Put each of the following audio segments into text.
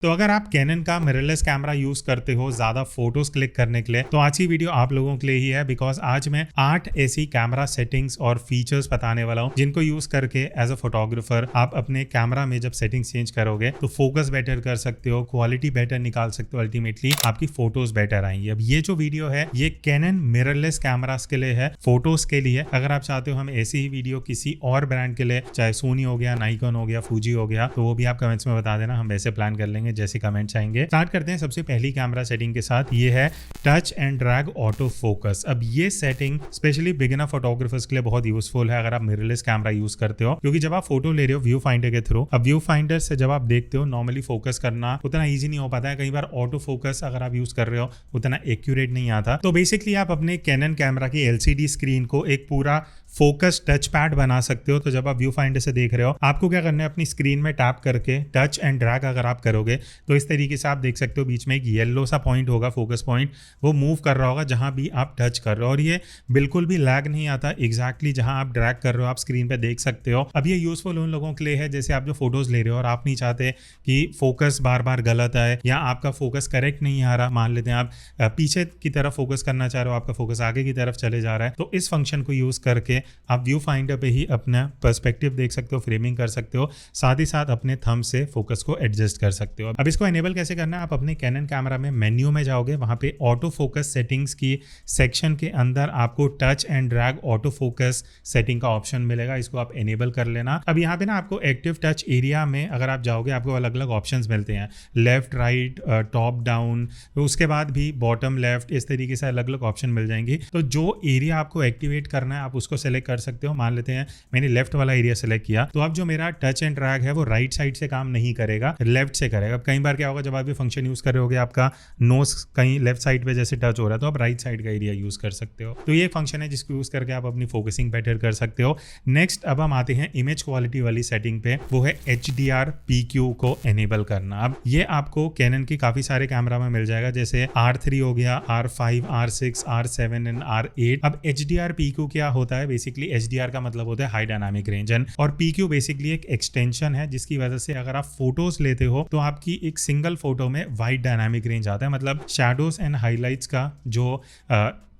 तो अगर आप कैनन का मिररलेस कैमरा यूज करते हो ज्यादा फोटोज क्लिक करने के लिए तो आज की वीडियो आप लोगों के लिए ही है, बिकॉज आज मैं 8 ऐसी कैमरा सेटिंग्स और फीचर्स बताने वाला हूं जिनको यूज करके एज अ फोटोग्राफर आप अपने कैमरा में जब सेटिंग्स चेंज करोगे तो फोकस बेटर कर सकते हो, क्वालिटी बेटर निकाल सकते हो, अल्टीमेटली आपकी फोटोज बेटर आएंगी। अब ये जो वीडियो है ये कैनन मिररलेस कैमरास के लिए है, फोटोज के लिए। अगर आप चाहते हो हम ऐसी ही वीडियो किसी और ब्रांड के लिए, चाहे सोनी हो गया, नाइकॉन हो गया, फूजी हो गया, तो वो भी आप कमेंट्स में बता देना, हम वैसे प्लान कर लेंगे जैसे कमेंट्स आएंगे। स्टार्ट करते हैं सबसे पहली कैमरा सेटिंग के साथ, ये है touch and drag auto focus. अब ये सेटिंग स्पेशली बिगिनर फोटोग्राफर्स के लिए बहुत यूजफुल है अगर आप मिररलेस कैमरा यूज करते हो, क्योंकि जब आप फोटो ले रहे हो व्यू फाइंडर के थ्रू, अब व्यू फाइंडर से जब आप देखते हो नॉर्मली फोकस करना उतना ईजी नहीं हो पाता है। कई बार ऑटो फोकस अगर आप यूज कर रहे हो उतना एक्यूरेट नहीं आता। तो बेसिकली आप अपने कैनन कैमरा की एलसीडी स्क्रीन को एक पूरा फोकस टच पैड बना सकते हो। तो जब आप व्यू फाइंडर से देख रहे हो आपको क्या करना है, अपनी स्क्रीन में टैप करके टच एंड ड्रैग अगर आप करोगे तो इस तरीके से आप देख सकते हो बीच में एक येलो सा पॉइंट होगा, फोकस पॉइंट, वो मूव कर रहा होगा जहां भी आप टच कर रहे हो, और ये बिल्कुल भी लैग नहीं आता। एग्जैक्टली जहां आप ड्रैग कर रहे हो आप स्क्रीन पे देख सकते हो। अब ये यूजफुल उन लोगों के लिए है जैसे आप जो फोटोज ले रहे हो और आप नहीं चाहते कि फोकस बार बार गलत आए या आपका फोकस करेक्ट नहीं आ रहा। मान लेते हैं आप पीछे की तरफ फोकस करना चाह रहे हो, आपका फोकस आगे की तरफ चले जा रहा है, तो इस फंक्शन को यूज करके आप व्यू फाइंडर पे ही अपना पर्सपेक्टिव देख सकते हो, फ्रेमिंग कर सकते हो, साथ ही साथ अपने थंब से फोकस को एडजस्ट कर सकते हो। अब इसको एनेबल कैसे करना है, आप अपने कैनन कैमरा में मेन्यू में जाओगे, वहां पे ऑटो फोकस सेटिंग्स की सेक्शन के अंदर आपको touch and drag auto focus setting का ऑप्शन मिलेगा, इसको आप एनेबल कर लेना। अब यहाँ पे ना आपको एक्टिव टच एरिया में अगर आप जाओगे आपको अलग अलग ऑप्शंस मिलते हैं, लेफ्ट राइट टॉप डाउन, उसके बाद भी बॉटम लेफ्ट, इस तरीके से अलग अलग ऑप्शन मिल जाएंगी। तो जो एरिया आपको एक्टिवेट करना है आप उसको सेलेक्ट कर सकते हो। मान लेते हैं मैंने लेफ्ट वाला एरिया सेलेक्ट किया, तो अब जो मेरा टच एंड ड्रैग है वो राइट साइड से काम नहीं करेगा, लेफ्ट से करेगा। अब कई बार क्या होगा, जब आप ये फंक्शन यूज कर रहे होगे आपका नोज कहीं लेफ्ट साइड पे जैसे टच हो रहा है तो आप राइट साइड का एरिया यूज कर सकते हो। तो ये फंक्शन है जिसको यूज करके आप अपनी फोकसिंग बेटर कर सकते हो। नेक्स्ट अब हम आते हैं इमेज क्वालिटी वाली सेटिंग पे, वो है HDR PQ को एनेबल करना। अब ये आपको कैनन की काफी सारे कैमरा में मिल जाएगा, जैसे R3 हो गया, R5, R6, R7 and R8। अब HDR PQ क्या होता है, बेसिकली HDR का मतलब होता है हाई डायनामिक रेंज, और PQ बेसिकली एक एक्सटेंशन है जिसकी वजह से अगर आप फोटोज लेते हो तो आपकी एक सिंगल फोटो में वाइड डायनामिक रेंज आता है, मतलब शैडोज एंड हाइलाइट्स का जो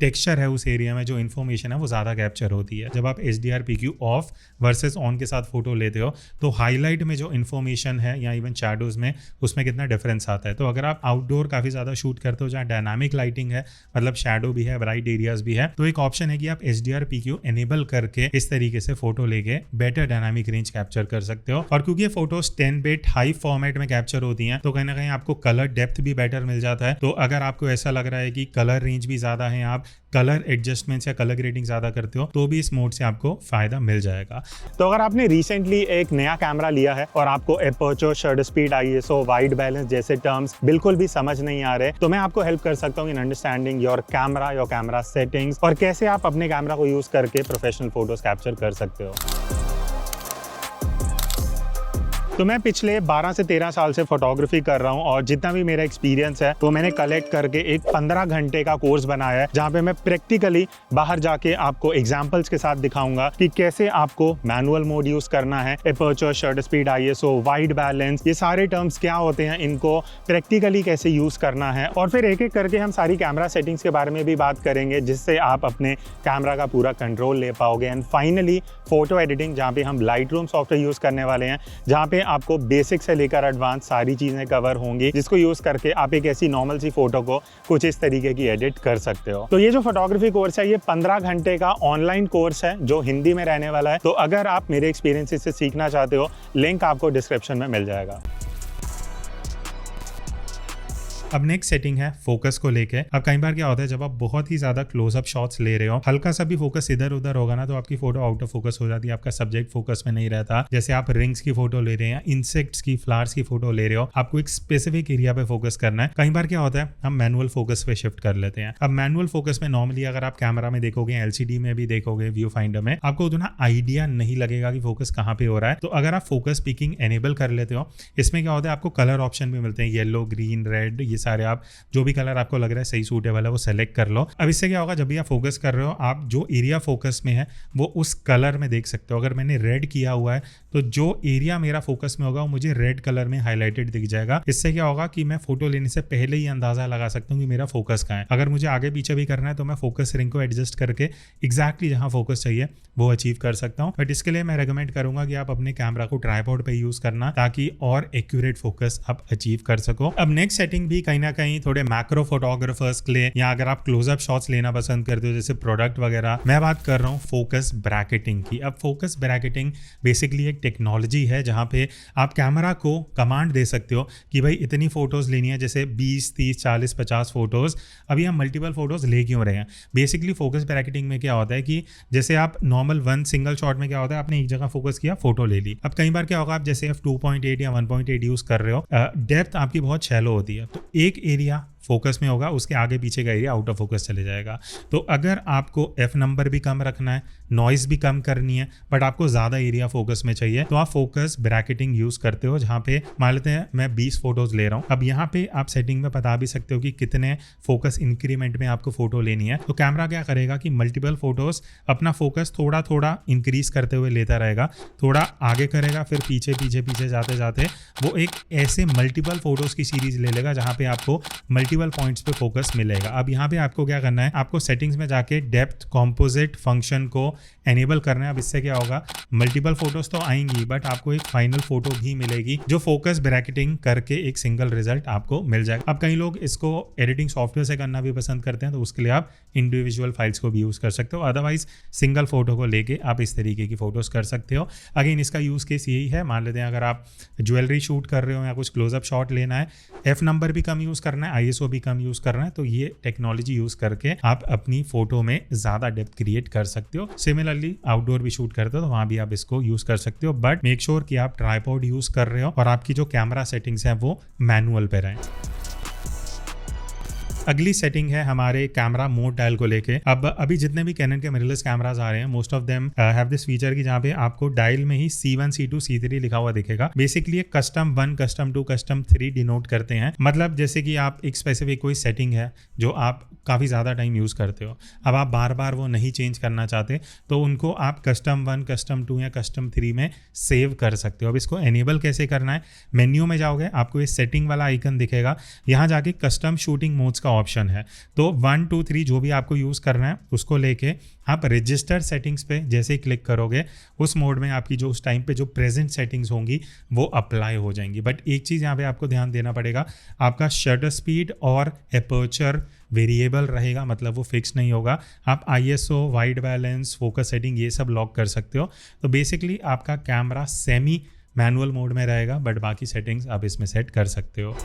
टेक्सचर है उस एरिया में, जो इन्फॉर्मेशन है वो ज़्यादा कैप्चर होती है। जब आप HDR PQ of versus on के साथ फोटो लेते हो तो हाईलाइट में जो इन्फॉर्मेशन है या इवन शैडोज में उसमें कितना डिफरेंस आता है। तो अगर आप आउटडोर काफ़ी ज़्यादा शूट करते हो जहाँ डायनामिक लाइटिंग है, मतलब शैडो भी है, ब्राइट एरियाज भी है, तो एक ऑप्शन है कि आप HDR PQ एनेबल करके इस तरीके से फोटो लेके बेटर डायनामिक रेंज कैप्चर कर सकते हो। और क्योंकि ये फोटोज 10 बिट हाई फॉर्मेट में कैप्चर होती हैं तो कहीं ना कहीं आपको कलर डेप्थ भी बेटर मिल जाता है। तो अगर आपको ऐसा लग रहा है कि कलर रेंज भी ज़्यादा है, आप कलर एडजस्टमेंट्स या कलर ग्रेडिंग ज्यादा करते हो तो भी इस मोड से आपको फायदा मिल जाएगा। तो अगर आपने रिसेंटली एक नया कैमरा लिया है और आपको aperture, shutter speed, ISO, white balance जैसे टर्म्स बिल्कुल भी समझ नहीं आ रहे, तो मैं आपको हेल्प कर सकता हूँ in understanding your camera settings और कैसे आप अपने कैमरा को यूज करके प्रोफेशनल फोटोज कैप्चर कर सकते हो। तो मैं पिछले 12 से 13 साल से फोटोग्राफी कर रहा हूँ और जितना भी मेरा एक्सपीरियंस है वो मैंने कलेक्ट करके एक 15 घंटे का कोर्स बनाया है, जहाँ पे मैं प्रैक्टिकली बाहर जाके आपको एग्जांपल्स के साथ दिखाऊंगा कि कैसे आपको मैनुअल मोड यूज करना है, aperture, shutter speed, ISO, white balance, ये सारे टर्म्स क्या होते हैं, इनको प्रैक्टिकली कैसे यूज करना है, और फिर एक एक करके हम सारी कैमरा सेटिंग्स के बारे में भी बात करेंगे जिससे आप अपने कैमरा का पूरा कंट्रोल ले पाओगे। एंड फाइनली फोटो एडिटिंग, जहाँ पे हम लाइटरूम सॉफ्टवेयर यूज करने वाले हैं, जहाँ पे आपको बेसिक से लेकर एडवांस सारी चीजें कवर होंगी, जिसको यूज करके आप एक ऐसी नॉर्मल सी फोटो को कुछ इस तरीके की एडिट कर सकते हो। तो ये जो फोटोग्राफी कोर्स है ये 15 घंटे का ऑनलाइन कोर्स है जो हिंदी में रहने वाला है। तो अगर आप मेरे एक्सपीरियंस से सीखना चाहते हो, लिंक आपको डिस्क्रिप्शन में मिल जाएगा। अब नेक्स्ट सेटिंग है फोकस को लेके। अब कई बार क्या होता है, जब आप बहुत ही ज्यादा क्लोजअप शॉट्स ले रहे हो, हल्का सा भी फोकस इधर उधर होगा ना तो आपकी फोटो आउट ऑफ फोकस हो जाती है, आपका सब्जेक्ट फोकस में नहीं रहता। जैसे आप रिंग्स की फोटो ले रहे हैं, इंसेक्ट्स की, फ्लावर्स की फोटो ले रहे हो, आपको एक स्पेसिफिक एरिया पे फोकस करना है। कई बार क्या होता है हम मैनुअल फोकस पे शिफ्ट कर लेते हैं। अब मैनुअल फोकस में नॉर्मली अगर आप कैमरा में देखोगे, LCD में भी देखोगे, व्यू फाइंडर में, आपको उतना आइडिया नहीं लगेगा कि फोकस कहाँ पे हो रहा है। तो अगर आप फोकस पिकिंग एनेबल कर लेते हो, इसमें क्या होता है आपको कलर ऑप्शन भी मिलते हैं, येलो, ग्रीन, रेड, ये सारे आप जो भी कलर आपको लग रहा है सही सूटेबल है वो सेलेक्ट कर लो। अब इससे क्या होगा, जब भी आप फोकस कर रहे हो आप जो एरिया फोकस में है वो उस कलर में देख सकते हो। अगर मैंने रेड किया हुआ है तो जो एरिया मेरा फोकस में होगा वो मुझे रेड कलर में हाईलाइटेड दिख जाएगा। इससे क्या होगा कि मैं फोटो लेने से पहले ही अंदाजा लगा सकता हूँ कि मेरा फोकस कहाँ है। अगर मुझे आगे पीछे भी करना है तो मैं फोकस रिंग को एडजस्ट करके एग्जैक्टली जहां फोकस चाहिए वो अचीव कर सकता हूं। बट इसके लिए मैं रेकमेंड करूंगा कि आप अपने कैमरा को ट्राइपॉड पे यूज करना ताकि और एक्यूरेट फोकस आप अचीव कर सको। अब नेक्स्ट सेटिंग भी कहीं ना कहीं थोड़े मैक्रो फोटोग्राफर्स के लिए, या अगर आप क्लोजअप शॉट्स लेना पसंद करते हो जैसे प्रोडक्ट वगैरह, मैं बात कर रहा हूँ फोकस ब्रैकेटिंग की। अब फोकस ब्रैकेटिंग बेसिकली एक टेक्नोलॉजी है जहां पे आप कैमरा को कमांड दे सकते हो कि भाई इतनी फोटोज लेनी है, जैसे 20, 30, 40, 50 फोटोज। अभी हम मल्टीपल फोटोज ले क्यों रहे हैं? बेसिकली फोकस ब्रैकेटिंग में क्या होता है कि जैसे आप नॉर्मल वन सिंगल शॉट में क्या होता है, आपने एक जगह फोकस किया, फोटो ले ली। अब कई बार क्या होगा, आप जैसे f2.8 या 1.8 यूज कर रहे हो, डेप्थ आपकी बहुत शैलो होती है, तो एक एरिया फोकस में होगा, उसके आगे पीछे का एरिया आउट ऑफ फोकस चले जाएगा। तो अगर आपको एफ नंबर भी कम रखना है, नॉइस भी कम करनी है, बट आपको ज़्यादा एरिया फोकस में चाहिए, तो आप फोकस ब्रैकेटिंग यूज़ करते हो, जहाँ पे मान लेते हैं मैं 20 फोटोज ले रहा हूँ। अब यहाँ पे आप सेटिंग में बता भी सकते हो कि कितने फोकस इंक्रीमेंट में आपको फोटो लेनी है। तो कैमरा क्या करेगा कि मल्टीपल फोटोज अपना फोकस थोड़ा थोड़ा इंक्रीज करते हुए लेता रहेगा, थोड़ा आगे करेगा, फिर पीछे पीछे पीछे जाते जाते वो एक ऐसे मल्टीपल फोटोज की सीरीज ले लेगा जहाँ पे आपको मल्टीपल पॉइंट्स पे फोकस मिलेगा। अब यहाँ पे आपको क्या करना है, आपको सेटिंग्स में जाके डेप्थ कॉम्पोजिट फंक्शन को एनेबल करना है। अब इससे क्या होगा, मल्टीपल फोटोज तो आएंगी बट आपको एक फाइनल फोटो भी मिलेगी जो फोकस ब्रैकेटिंग करके एक सिंगल रिजल्ट आपको मिल जाएगा। अब कई लोग इसको एडिटिंग सॉफ्टवेयर से करना भी पसंद करते हैं, तो उसके लिए आप इंडिविजुअल फाइल्स को भी यूज कर सकते हो। अदरवाइज सिंगल फोटो को लेके आप इस तरीके की फोटोज कर सकते हो। अगेन इसका यूज केस यही है, मान लेते हैं अगर आप ज्वेलरी शूट कर रहे हो या कुछ क्लोजअप शॉट लेना है, एफ नंबर भी कम यूज करना है, ISO भी कम यूज करना है, तो ये टेक्नोलॉजी यूज करके आप अपनी फोटो में ज्यादा डेप्थ क्रिएट कर सकते हो। सिमिलरली आउटडोर भी शूट करते हो तो वहां भी आप इसको यूज कर सकते हो, बट मेक श्योर कि आप ट्राइपॉड यूज कर रहे हो और आपकी जो कैमरा सेटिंग्स है वो मैनुअल पे रहें। अगली सेटिंग है हमारे कैमरा मोड डायल को लेके। अब अभी जितने भी कैनन के मिररलेस कैमरास आ रहे हैं, most of them have this feature कि जहाँ पे आपको डायल में ही C1, C2, C3 लिखा हुआ दिखेगा। Basically custom 1, custom 2, custom 3 denote करते हैं। मतलब जैसे कि आप एक स्पेसिफिक कोई सेटिंग है जो आप काफ़ी ज़्यादा टाइम यूज़ करते हो, अब आप बार बार वो नहीं चेंज करना चाहते, तो उनको आप कस्टम 1, कस्टम 2 या कस्टम 3 में सेव कर सकते हो। अब इसको एनेबल कैसे करना है, मेन्यू में जाओगे, आपको ये सेटिंग वाला आइकन दिखेगा, यहाँ जाके कस्टम शूटिंग मोड्स का ऑप्शन है, तो 1, 2, 3 जो भी आपको यूज़ करना है उसको लेके आप रजिस्टर सेटिंग्स पे जैसे ही क्लिक करोगे, उस मोड में आपकी जो उस टाइम पे जो प्रेजेंट सेटिंग्स होंगी वो अप्लाई हो जाएंगी। बट एक चीज़ यहाँ पे आपको ध्यान देना पड़ेगा, आपका शटर स्पीड और एपर्चर वेरिएबल रहेगा, मतलब वो फिक्स नहीं होगा। आप ISO, wide balance, focus setting ये सब लॉक कर सकते हो। तो बेसिकली आपका कैमरा सेमी मैनुअल मोड में रहेगा, बट बाकी सेटिंग्स आप इसमें सेट कर सकते हो।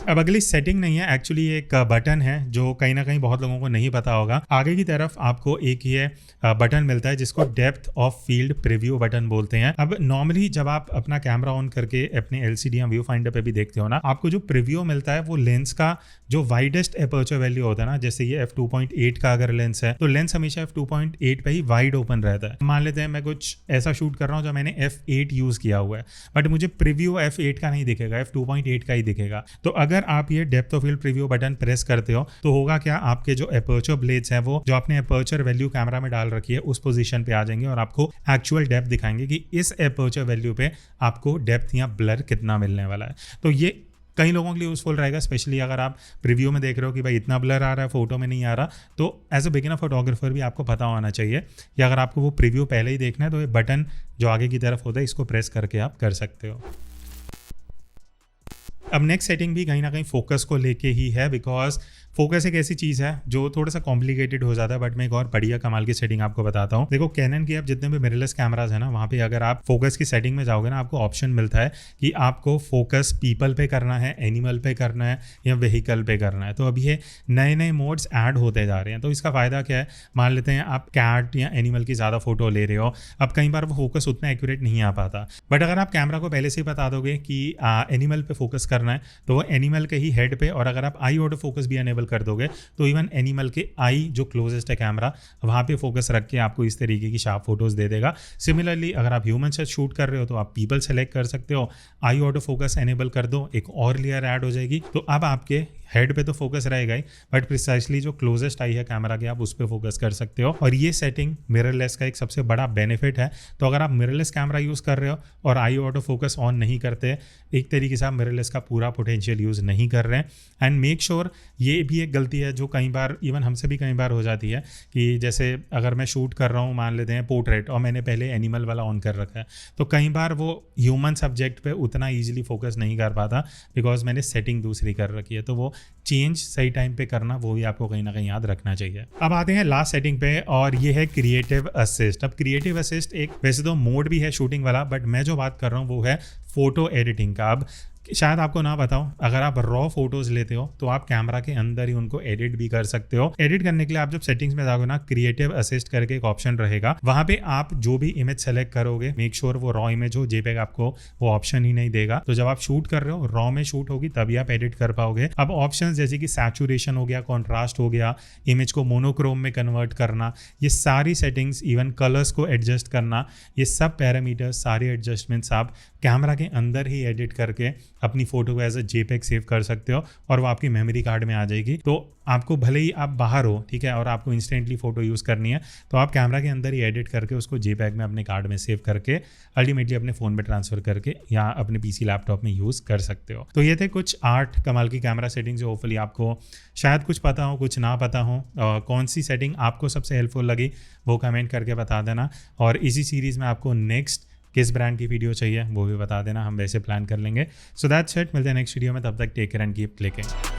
अब अगली सेटिंग नहीं है, एक्चुअली एक बटन है जो कहीं ना कहीं बहुत लोगों को नहीं पता होगा। आगे की तरफ आपको एक ये बटन मिलता है जिसको depth of field preview button बोलते हैं। अब नॉर्मली जब आप अपना कैमरा ऑन करके अपने LCD या व्यू फाइंडर पे भी देखते हो ना, आपको जो प्रीव्यू मिलता है वो लेंस का जो वाइडेस्ट एपर्चर वैल्यू होता है ना, जैसे ये f2.8 का अगर लेंस है तो लेंस हमेशा f2.8 पे ही वाइड ओपन रहता है। मान लेते हैं मैं कुछ ऐसा शूट कर रहा हूँ जो मैंने f8 यूज किया हुआ है, बट मुझे प्रीव्यू f8 का नहीं दिखेगा, f2.8 का ही दिखेगा। तो अगर आप ये depth of field preview button press करते हो तो होगा क्या, आपके जो एपर्चर ब्लेड्स हैं वो जो आपने एपर्चर वैल्यू कैमरा में डाल रखी है उस पोजीशन पे आ जाएंगे और आपको एक्चुअल डेप्थ दिखाएंगे कि इस एपर्चर वैल्यू पे आपको डेप्थ या ब्लर कितना मिलने वाला है। तो ये कई लोगों के लिए यूजफुल रहेगा, स्पेशली अगर आप प्रीव्यू में देख रहे हो कि भाई इतना ब्लर आ रहा है, फोटो में नहीं आ रहा, तो एज अ बिगिनर फोटोग्राफर भी आपको पता होना चाहिए कि अगर आपको वो प्रीव्यू पहले ही देखना है तो ये बटन जो आगे की तरफ होता है इसको प्रेस करके आप कर सकते हो। अब नेक्स्ट सेटिंग भी कहीं ना कहीं फोकस को लेके ही है, बिकॉज फोकस एक ऐसी चीज़ है जो थोड़ा सा कॉम्प्लिकेटेड हो जाता है, बट मैं एक और बढ़िया कमाल की सेटिंग आपको बताता हूँ। देखो कैनन की अब जितने भी मिररलेस कैमराज है ना, वहाँ पे अगर आप फोकस की सेटिंग में जाओगे ना, आपको ऑप्शन मिलता है कि आपको फोकस पीपल पे करना है, एनिमल पे करना है या व्हीकल पे करना है। तो अब ये नए नए मोड्स ऐड होते जा रहे हैं। तो इसका फ़ायदा क्या है, मान लेते हैं आप कैट या एनिमल की ज़्यादा फोटो ले रहे हो, अब कई बार वो फोकस उतना एक्यूरेट नहीं आ पाता, बट अगर आप कैमरा को पहले से ही बता दोगे कि एनिमल पे फोकस करना है तो वो एनिमल के ही हेड पे, और अगर आप आई ऑटो फोकस भी एनेबल कर दोगे तो इवन एनिमल के आई जो क्लोजेस्ट है कैमरा वहाँ पे फोकस रख के आपको इस तरीके की शार्प फोटोज दे देगा। सिमिलरली अगर आप ह्यूमन से शूट कर रहे हो तो आप पीपल सेलेक्ट कर सकते हो, आई ऑटो फोकस एनेबल कर दो, एक और लेयर ऐड हो जाएगी। तो अब आपके हेड पे तो फोकस रहेगा ही, बट प्रिसाइसली जो क्लोजेस्ट आई है कैमरा के आप उस पर फोकस कर सकते हो। और ये सेटिंग मिररलेस का एक सबसे बड़ा बेनिफिट है। तो अगर आप मिररलेस कैमरा यूज़ कर रहे हो और आई ऑटो फोकस ऑन नहीं करते, एक तरीके से आप मिररलेस का पूरा पोटेंशियल यूज़ नहीं कर रहे हैं। एंड मेक श्योर, ये भी एक गलती है जो कई बार इवन हमसे भी कई बार हो जाती है कि जैसे अगर मैं शूट कर रहा हूँ, मान लेते हैं पोर्ट्रेट, और मैंने पहले एनिमल वाला ऑन कर रखा है, तो कई बार वो ह्यूमन सब्जेक्ट पे उतना ईजिली फोकस नहीं कर पाता बिकॉज मैंने सेटिंग दूसरी कर रखी है। तो वो चेंज सही टाइम पे करना वो भी आपको कहीं ना कहीं याद रखना चाहिए। अब आते हैं लास्ट सेटिंग पे और ये है क्रिएटिव असिस्ट। अब क्रिएटिव असिस्ट एक वैसे तो मोड भी है शूटिंग वाला, बट मैं जो बात कर रहा हूँ वो है फोटो एडिटिंग का। अब शायद आपको ना बताऊं, अगर आप रॉ फोटोज लेते हो तो आप कैमरा के अंदर ही उनको एडिट भी कर सकते हो। एडिट करने के लिए आप जब सेटिंग्स में जाओगे ना, क्रिएटिव असिस्ट करके एक ऑप्शन रहेगा, वहां पे आप जो भी इमेज सेलेक्ट करोगे मेक श्योर वो रॉ इमेज हो, जेपेग आपको वो ऑप्शन ही नहीं देगा। तो जब आप शूट कर रहे हो रॉ में शूट होगी तभी आप एडिट कर पाओगे। अब ऑप्शन जैसे कि सैचुरेशन हो गया, कॉन्ट्रास्ट हो गया, इमेज को मोनोक्रोम में कन्वर्ट करना, ये सारी सेटिंग्स, इवन कलर्स को एडजस्ट करना, ये सब पैरामीटर्स, सारे एडजस्टमेंट्स आप कैमरा के अंदर ही एडिट करके अपनी फोटो को एज अ जेपेग सेव कर सकते हो और वो आपकी मेमोरी कार्ड में आ जाएगी। तो आपको भले ही आप बाहर हो, ठीक है, और आपको इंस्टेंटली फोटो यूज़ करनी है तो आप कैमरा के अंदर ही एडिट करके उसको जेपेग में अपने कार्ड में सेव करके अल्टीमेटली अपने फ़ोन में ट्रांसफ़र करके या अपने पीसी लैपटॉप में यूज़ कर सकते हो। तो ये थे कुछ 8 कमाल की कैमरा सेटिंग्स जो होपफुली आपको शायद कुछ पता हो, कुछ ना पता हो। कौन सी सेटिंग आपको सबसे हेल्पफुल लगी वो कमेंट करके बता देना। और इसी सीरीज़ में आपको नेक्स्ट किस ब्रांड की वीडियो चाहिए वो भी बता देना, हम वैसे प्लान कर लेंगे। सो दैट्स इट, मिलते हैं नेक्स्ट वीडियो में, तब तक take care and keep clicking.